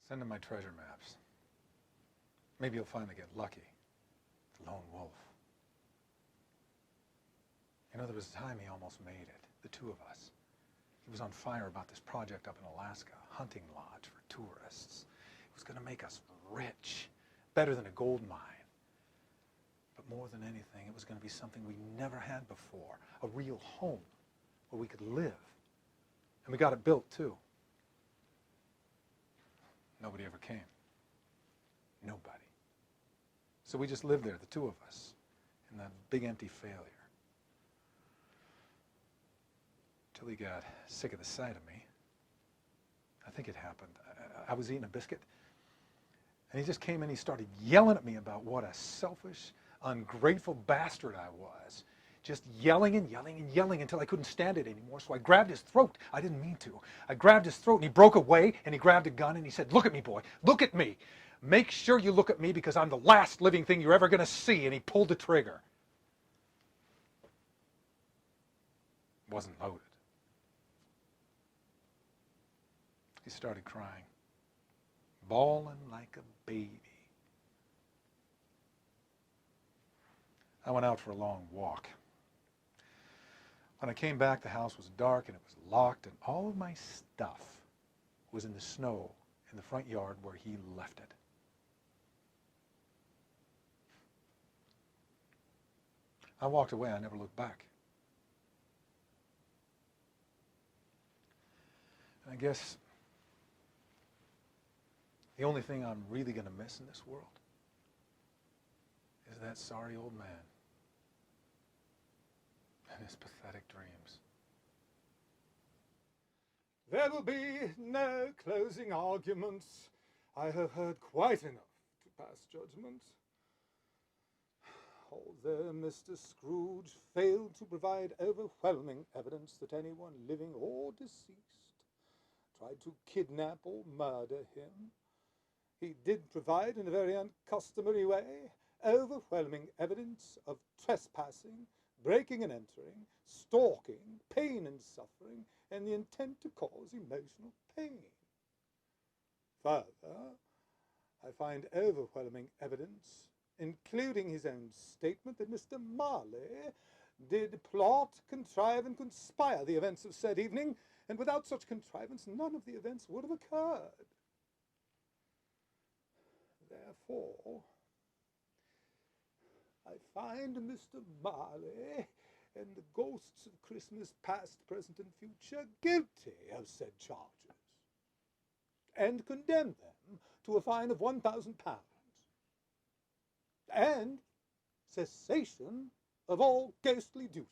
Send him my treasure maps. Maybe you'll finally get lucky. The lone wolf. You know, there was a time he almost made it, the two of us. He was on fire about this project up in Alaska, a hunting lodge for tourists. It was going to make us rich, better than a gold mine. But more than anything, it was going to be something we never had before, a real home where we could live. And we got it built, too. Nobody ever came. Nobody. So we just lived there, the two of us, in that big empty failure. Till he got sick of the sight of me. I think it happened. I was eating a biscuit, and he just came in, he started yelling at me about what a selfish, ungrateful bastard I was. Just yelling and yelling and yelling until I couldn't stand it anymore. So I grabbed his throat. I didn't mean to. I grabbed his throat and he broke away and he grabbed a gun and he said, "Look at me, boy. Look at me. Make sure you look at me because I'm the last living thing you're ever going to see." And he pulled the trigger. It wasn't loaded. He started crying, bawling like a baby. I went out for a long walk. When I came back, the house was dark and it was locked, and all of my stuff was in the snow in the front yard where he left it. I walked away. I never looked back. And I guess the only thing I'm really going to miss in this world is that sorry old man and his pathetic dreams. There will be no closing arguments. I have heard quite enough to pass judgment. Although Mr. Scrooge failed to provide overwhelming evidence that anyone living or deceased tried to kidnap or murder him, he did provide, in a very uncustomary way, overwhelming evidence of trespassing, breaking and entering, stalking, pain and suffering, and the intent to cause emotional pain. Further, I find overwhelming evidence, including his own statement, that Mr. Marley did plot, contrive, and conspire the events of said evening, and without such contrivance none of the events would have occurred. Therefore, I find Mr. Marley and the ghosts of Christmas past, present, and future guilty of said charges, and condemn them to a fine of £1,000 and cessation of all ghostly duties.